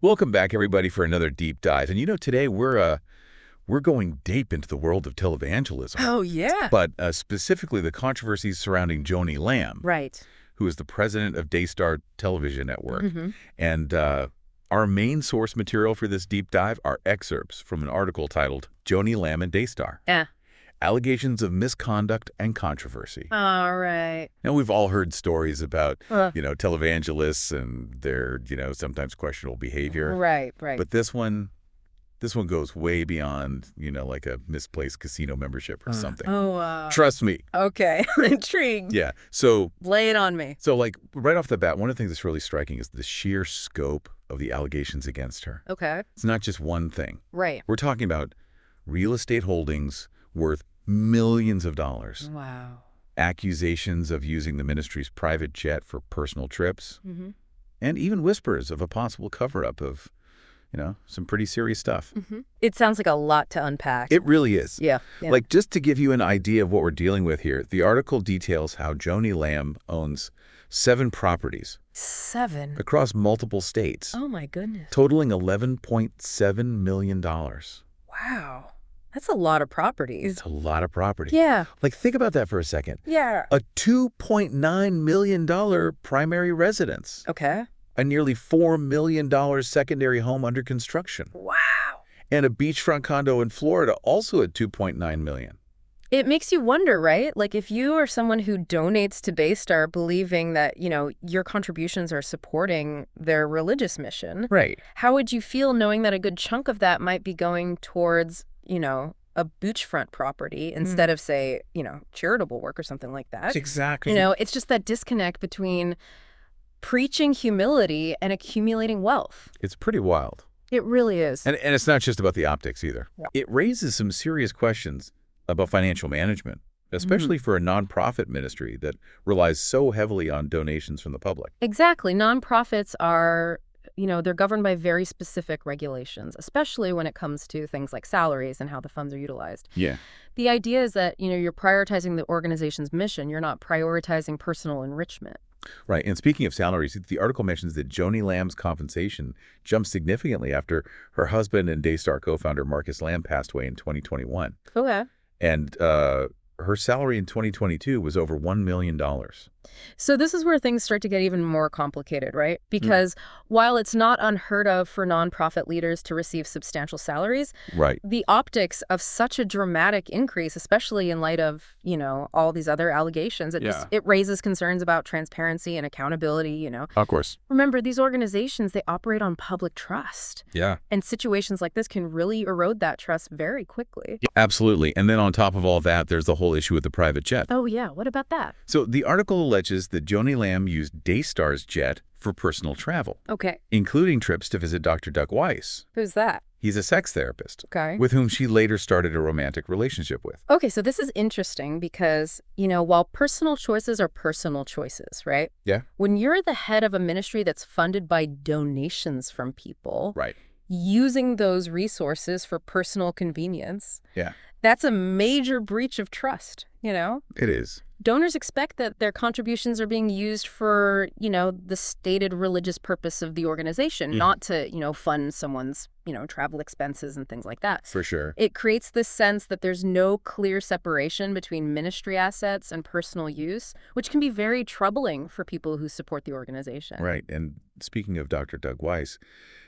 Welcome back, everybody, for another deep dive. And today we're going deep into the world of televangelism, Oh, yeah. but specifically the controversies surrounding Joni Lamb, Right. who is the president of Daystar television network. Mm-hmm. And our main source material for this deep dive are excerpts from an article titled "Joni Lamb and Daystar: Yeah. Allegations of Misconduct and Controversy." All right. Now, we've all heard stories about, Uh. televangelists and their, sometimes questionable behavior. Right. But this one goes way beyond, like a misplaced casino membership or something. Oh, Trust me. okay. Intrigued. Yeah. So, Lay it on me. right off the bat, one of the things that's really striking is the sheer scope of the allegations against her. Okay. It's not just one thing. Right. We're talking about real estate holdings worth millions of dollars, Wow. accusations of using the ministry's private jet for personal trips, Mm-hmm. and even whispers of a possible cover-up of, some pretty serious stuff. Mm-hmm. It sounds like a lot to unpack. It really is. Yeah. Like, just to give you an idea of what we're dealing with here, the article details how Joni Lamb owns 7 properties 7. across multiple states, Oh, my goodness. totaling $11.7 million. Wow. That's a lot of properties. It's a lot of property. Yeah. Like, think about that for a second. Yeah. A $2.9 million primary residence. Okay. A nearly $4 million secondary home under construction. Wow. And a beachfront condo in Florida, also at $2.9 million. It makes you wonder, right? Like, if you are someone who donates to Daystar believing that, your contributions are supporting their religious mission, Right. how would you feel knowing that a good chunk of that might be going towards, a beachfront property instead of, say, charitable work or something like that? Exactly. It's just that disconnect between preaching humility and accumulating wealth. It's pretty wild. It really is. And it's not just about the optics either. Yeah. It raises some serious questions about financial management, especially for a nonprofit ministry that relies so heavily on donations from the public. Exactly. Nonprofits are, they're governed by very specific regulations, especially when it comes to things like salaries and how the funds are utilized. Yeah. The idea is that, you're prioritizing the organization's mission. You're not prioritizing personal enrichment. Right. And speaking of salaries, the article mentions that Joni Lamb's compensation jumped significantly after her husband and Daystar co-founder Marcus Lamb passed away in 2021. Okay. And her salary in 2022 was over $1 million. So this is where things start to get even more complicated, right? Because while it's not unheard of for nonprofit leaders to receive substantial salaries, Right. the optics of such a dramatic increase, especially in light of, all these other allegations, it raises concerns about transparency and accountability, Of course. Remember, these organizations, they operate on public trust. Yeah. And situations like this can really erode that trust very quickly. Absolutely. And then on top of all that, there's the whole issue with the private jet. Oh, yeah. What about that? So the article alleges that Joni Lamb used Daystar's jet for personal travel, Okay. including trips to visit Dr. Doug Weiss. Who's that? He's a sex therapist Okay. with whom she later started a romantic relationship with. Okay, so this is interesting because, while personal choices are personal choices, right? Yeah. When you're the head of a ministry that's funded by donations from people, Right. using those resources for personal convenience, Yeah. that's a major breach of trust, It is. Donors expect that their contributions are being used for, the stated religious purpose of the organization, not to, fund someone's, travel expenses and things like that. For sure. It creates this sense that there's no clear separation between ministry assets and personal use, which can be very troubling for people who support the organization. Right. And speaking of Dr. Doug Weiss,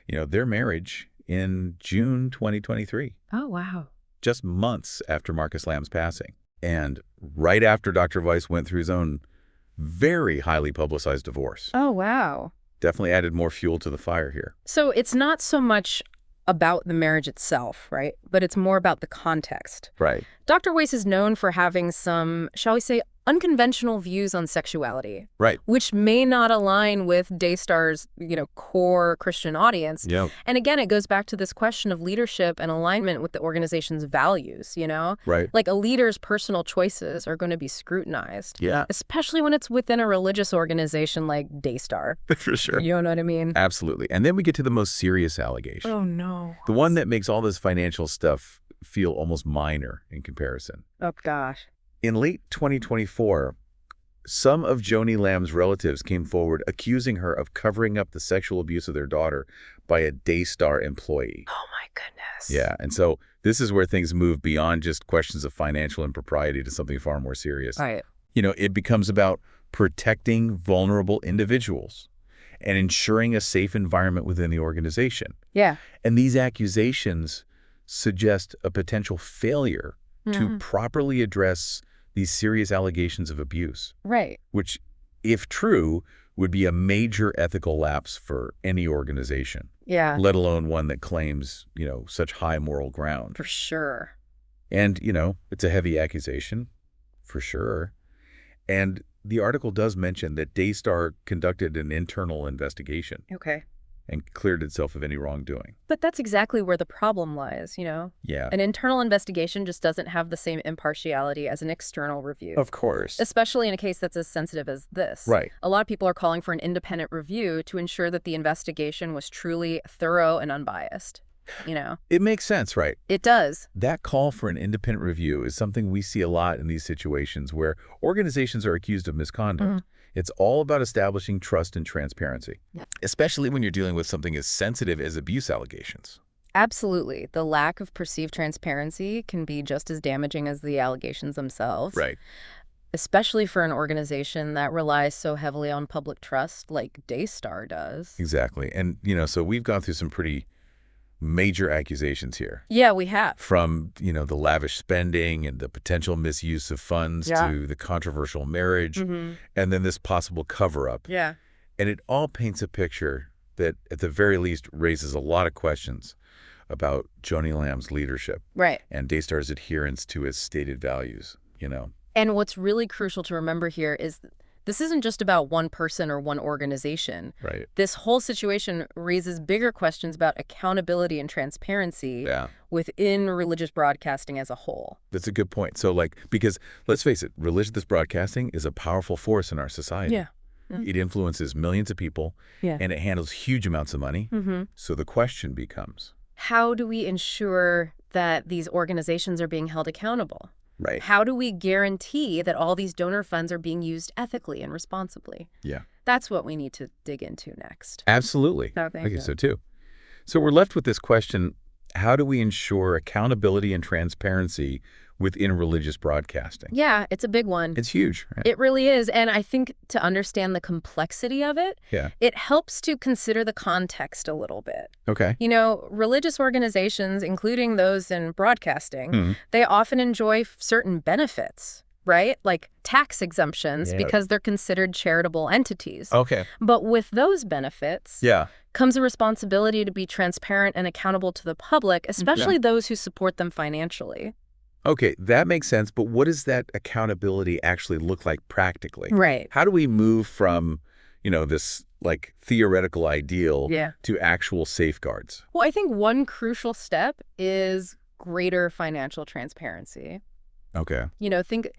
their marriage in June 2023, Oh, wow. just months after Marcus Lamb's passing. And right after Dr. Weiss went through his own very highly publicized divorce. Oh, wow. Definitely added more fuel to the fire here. So it's not so much about the marriage itself, right? But it's more about the context. Right. Dr. Weiss is known for having some, shall we say, unconventional views on sexuality, Right. which may not align with Daystar's, core Christian audience. Yeah. And again, it goes back to this question of leadership and alignment with the organization's values, Right. Like a leader's personal choices are going to be scrutinized. Yeah. Especially when it's within a religious organization like Daystar. For sure. You know what I mean? Absolutely. And then we get to the most serious allegation. Oh, no. The one that makes all this financial stuff feel almost minor in comparison. Oh, gosh. In late 2024, some of Joni Lamb's relatives came forward accusing her of covering up the sexual abuse of their daughter by a Daystar employee. Oh, my goodness. Yeah, and so this is where things move beyond just questions of financial impropriety to something far more serious. Right. It becomes about protecting vulnerable individuals and ensuring a safe environment within the organization. Yeah. And these accusations suggest a potential failure to properly address these serious allegations of abuse. Right. Which, if true, would be a major ethical lapse for any organization. Yeah. Let alone one that claims, such high moral ground. For sure. And, it's a heavy accusation, for sure. And the article does mention that Daystar conducted an internal investigation. Okay. And cleared itself of any wrongdoing. But that's exactly where the problem lies, Yeah. An internal investigation just doesn't have the same impartiality as an external review. Of course. Especially in a case that's as sensitive as this. Right. A lot of people are calling for an independent review to ensure that the investigation was truly thorough and unbiased, It makes sense, right? It does. That call for an independent review is something we see a lot in these situations where organizations are accused of misconduct. It's all about establishing trust and transparency, especially when you're dealing with something as sensitive as abuse allegations. Absolutely. The lack of perceived transparency can be just as damaging as the allegations themselves. Right. Especially for an organization that relies so heavily on public trust like Daystar does. Exactly. And, so we've gone through some pretty major accusations here. Yeah, we have. From, the lavish spending and the potential misuse of funds to the controversial marriage and then this possible cover-up. Yeah. And it all paints a picture that, at the very least, raises a lot of questions about Joni Lamb's leadership. Right. And Daystar's adherence to its stated values, And what's really crucial to remember here is this isn't just about one person or one organization. Right. This whole situation raises bigger questions about accountability and transparency within religious broadcasting as a whole. That's a good point. So, because let's face it, religious broadcasting is a powerful force in our society. Yeah. It influences millions of people, and it handles huge amounts of money. So the question becomes, how do we ensure that these organizations are being held accountable? Right. How do we guarantee that all these donor funds are being used ethically and responsibly? Yeah. That's what we need to dig into next. Absolutely. Oh, thank I you. guess so, too. So we're left with this question, how do we ensure accountability and transparency within religious broadcasting? Yeah, it's a big one. It's huge, right? It really is. And I think to understand the complexity of it, it helps to consider the context a little bit. Okay. Religious organizations, including those in broadcasting, they often enjoy certain benefits, right? Like tax exemptions because they're considered charitable entities. Okay. But with those benefits comes a responsibility to be transparent and accountable to the public, especially those who support them financially. Okay, that makes sense, but what does that accountability actually look like practically? Right. How do we move from, this theoretical ideal to actual safeguards? Well, I think one crucial step is greater financial transparency. Okay. Think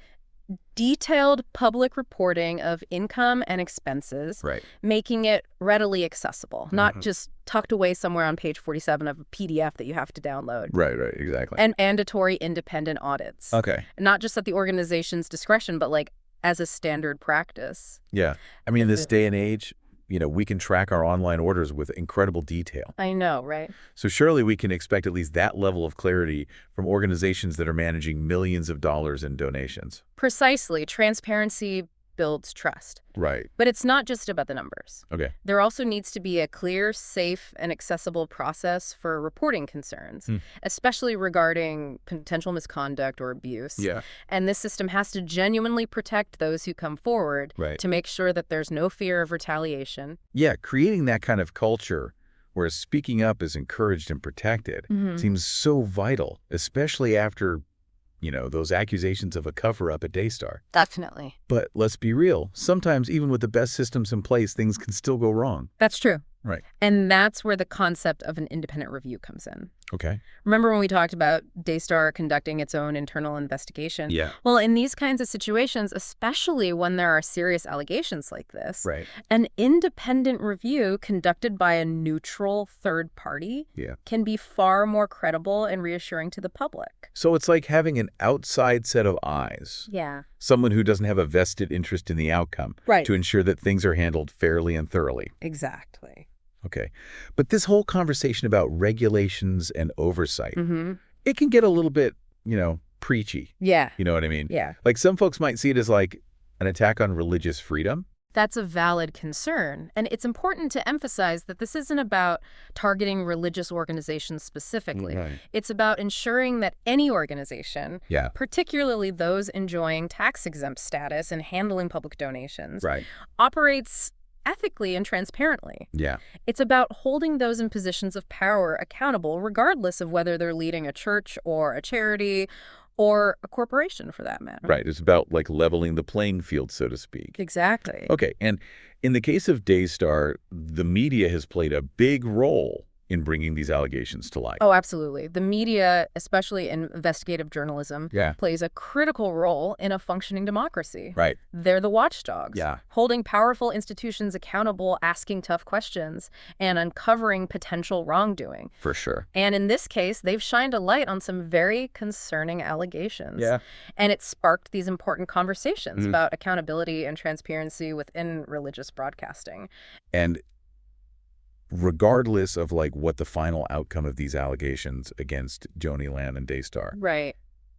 detailed public reporting of income and expenses, making it readily accessible, not just tucked away somewhere on page 47 of a PDF that you have to download. Right, exactly. And mandatory independent audits. Okay. Not just at the organization's discretion, but as a standard practice. Yeah. I mean, in this day and age, we can track our online orders with incredible detail. I know, right? So surely we can expect at least that level of clarity from organizations that are managing millions of dollars in donations. Precisely. Transparency builds trust. Right. But it's not just about the numbers. Okay. There also needs to be a clear, safe, and accessible process for reporting concerns, especially regarding potential misconduct or abuse. Yeah. And this system has to genuinely protect those who come forward to make sure that there's no fear of retaliation. Yeah, creating that kind of culture where speaking up is encouraged and protected seems so vital, especially after those accusations of a cover-up at Daystar. Definitely. But let's be real. Sometimes, even with the best systems in place, things can still go wrong. That's true. Right. And that's where the concept of an independent review comes in. Okay. Remember when we talked about Daystar conducting its own internal investigation? Yeah. Well, in these kinds of situations, especially when there are serious allegations like this, Right. an independent review conducted by a neutral third party can be far more credible and reassuring to the public. So it's like having an outside set of eyes. Yeah. Someone who doesn't have a vested interest in the outcome. Right. To ensure that things are handled fairly and thoroughly. Exactly. Okay. But this whole conversation about regulations and oversight, it can get a little bit, preachy. Yeah. You know what I mean? Yeah. Like some folks might see it as like an attack on religious freedom. That's a valid concern. And it's important to emphasize that this isn't about targeting religious organizations specifically. Right. It's about ensuring that any organization, particularly those enjoying tax-exempt status and handling public donations, operates ethically and transparently. Yeah. It's about holding those in positions of power accountable, regardless of whether they're leading a church or a charity or a corporation, for that matter. Right. It's about like leveling the playing field, so to speak. Exactly. Okay. And in the case of Daystar, the media has played a big role in bringing these allegations to light. Oh, absolutely. The media, especially in investigative journalism, plays a critical role in a functioning democracy. Right. They're the watchdogs, holding powerful institutions accountable, asking tough questions, and uncovering potential wrongdoing. For sure. And in this case, they've shined a light on some very concerning allegations. Yeah. And it sparked these important conversations about accountability and transparency within religious broadcasting. And regardless of like what the final outcome of these allegations against Joni Land and Daystar,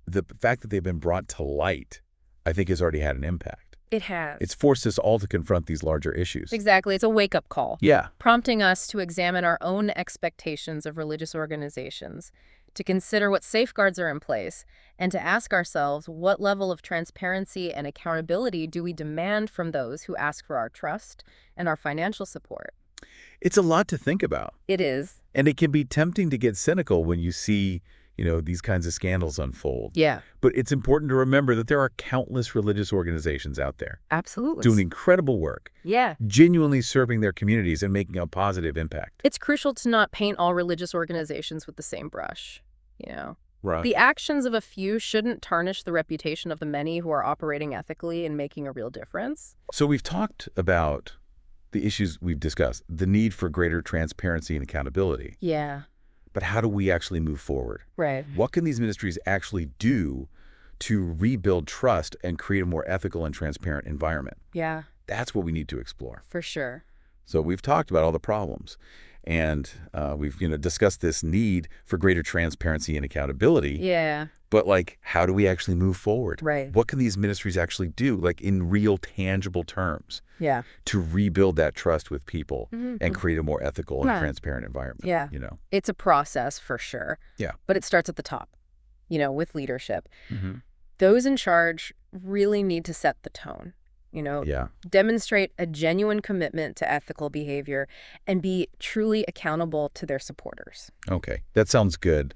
the fact that they've been brought to light, I think has already had an impact. It has. It's forced us all to confront these larger issues. Exactly. It's a wake-up call. Yeah. Prompting us to examine our own expectations of religious organizations, to consider what safeguards are in place, and to ask ourselves what level of transparency and accountability do we demand from those who ask for our trust and our financial support. It's a lot to think about. It is. And it can be tempting to get cynical when you see, these kinds of scandals unfold. Yeah. But it's important to remember that there are countless religious organizations out there. Absolutely. Doing incredible work. Yeah. Genuinely serving their communities and making a positive impact. It's crucial to not paint all religious organizations with the same brush, Right. The actions of a few shouldn't tarnish the reputation of the many who are operating ethically and making a real difference. So we've talked about the issues we've discussed, the need for greater transparency and accountability. Yeah. But how do we actually move forward? Right. What can these ministries actually do to rebuild trust and create a more ethical and transparent environment? Yeah. That's what we need to explore. For sure. So we've talked about all the problems, and we've discussed this need for greater transparency and accountability. Yeah. But like, how do we actually move forward? Right. What can these ministries actually do, like in real, tangible terms? Yeah. To rebuild that trust with people and create a more ethical and transparent environment. Yeah. It's a process for sure. Yeah. But it starts at the top, with leadership. Those in charge really need to set the tone. Demonstrate a genuine commitment to ethical behavior and be truly accountable to their supporters. Okay. That sounds good,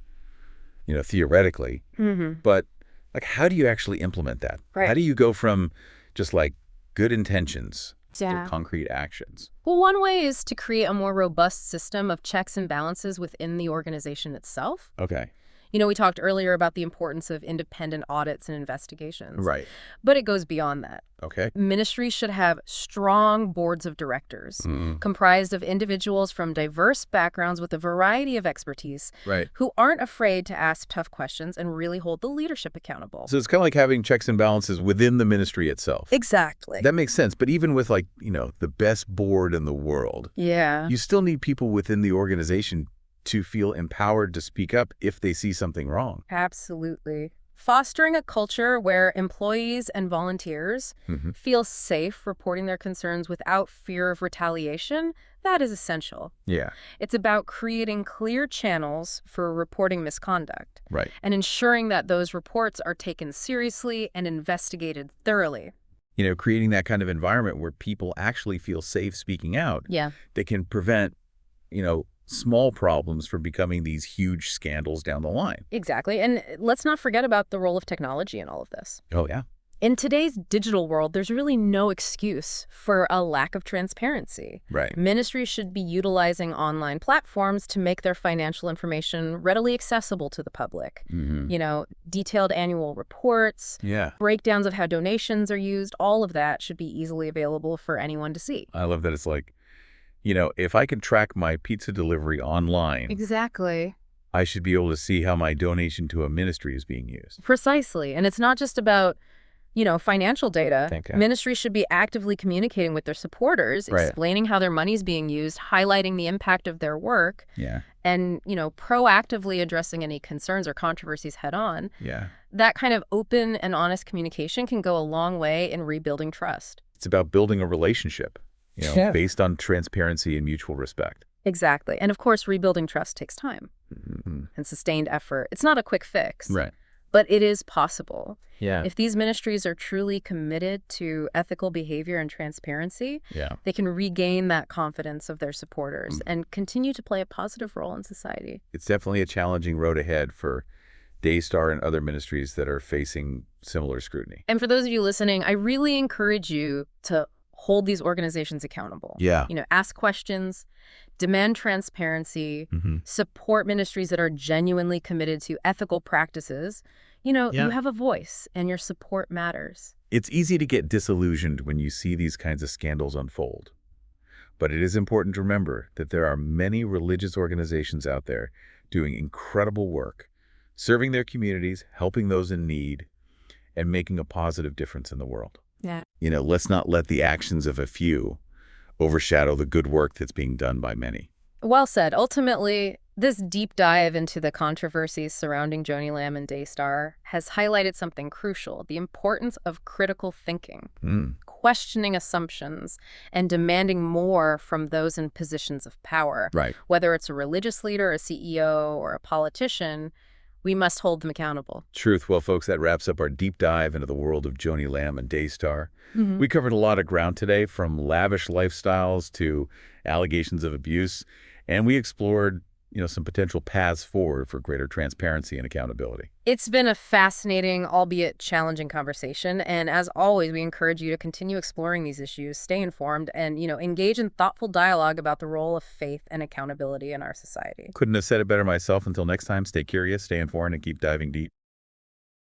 theoretically. But like, how do you actually implement that? Right. How do you go from just like good intentions to concrete actions? Well, one way is to create a more robust system of checks and balances within the organization itself. Okay. We talked earlier about the importance of independent audits and investigations. Right. But it goes beyond that. Okay. Ministries should have strong boards of directors comprised of individuals from diverse backgrounds with a variety of expertise who aren't afraid to ask tough questions and really hold the leadership accountable. So it's kind of like having checks and balances within the ministry itself. Exactly. That makes sense. But even with like, the best board in the world, you still need people within the organization to feel empowered to speak up if they see something wrong. Absolutely. Fostering a culture where employees and volunteers feel safe reporting their concerns without fear of retaliation, that is essential. Yeah. It's about creating clear channels for reporting misconduct. Right. And ensuring that those reports are taken seriously and investigated thoroughly. Creating that kind of environment where people actually feel safe speaking out. Yeah. They can prevent, small problems from becoming these huge scandals down the line. Exactly. And let's not forget about the role of technology in all of this. Oh, yeah. In today's digital world, there's really no excuse for a lack of transparency. Right. Ministries should be utilizing online platforms to make their financial information readily accessible to the public. Detailed annual reports, breakdowns of how donations are used, all of that should be easily available for anyone to see. I love that it's like, if I can track my pizza delivery online. Exactly. I should be able to see how my donation to a ministry is being used. Precisely. And it's not just about financial data. Ministries should be actively communicating with their supporters, explaining how their money's being used, highlighting the impact of their work, and, proactively addressing any concerns or controversies head on. That kind of open and honest communication can go a long way in rebuilding trust. It's about building a relationship, based on transparency and mutual respect. Exactly. And of course, rebuilding trust takes time and sustained effort. It's not a quick fix. But it is possible. If these ministries are truly committed to ethical behavior and transparency, they can regain that confidence of their supporters and continue to play a positive role in society. It's definitely a challenging road ahead for Daystar and other ministries that are facing similar scrutiny. And for those of you listening, I really encourage you to hold these organizations accountable. Ask questions, demand transparency, support ministries that are genuinely committed to ethical practices. You have a voice and your support matters. It's easy to get disillusioned when you see these kinds of scandals unfold. But it is important to remember that there are many religious organizations out there doing incredible work, serving their communities, helping those in need, and making a positive difference in the world. Let's not let the actions of a few overshadow the good work that's being done by many. Well said. Ultimately, this deep dive into the controversies surrounding Joni Lamb and Daystar has highlighted something crucial: the importance of critical thinking, questioning assumptions, and demanding more from those in positions of power. Whether it's a religious leader, a CEO, or a politician, we must hold them accountable. Truth. Well, folks, that wraps up our deep dive into the world of Joni Lamb and Daystar. We covered a lot of ground today, from lavish lifestyles to allegations of abuse, and we explored some potential paths forward for greater transparency and accountability. It's been a fascinating, albeit challenging conversation. And as always, we encourage you to continue exploring these issues, stay informed, and, engage in thoughtful dialogue about the role of faith and accountability in our society. Couldn't have said it better myself. Until next time, stay curious, stay informed, and keep diving deep.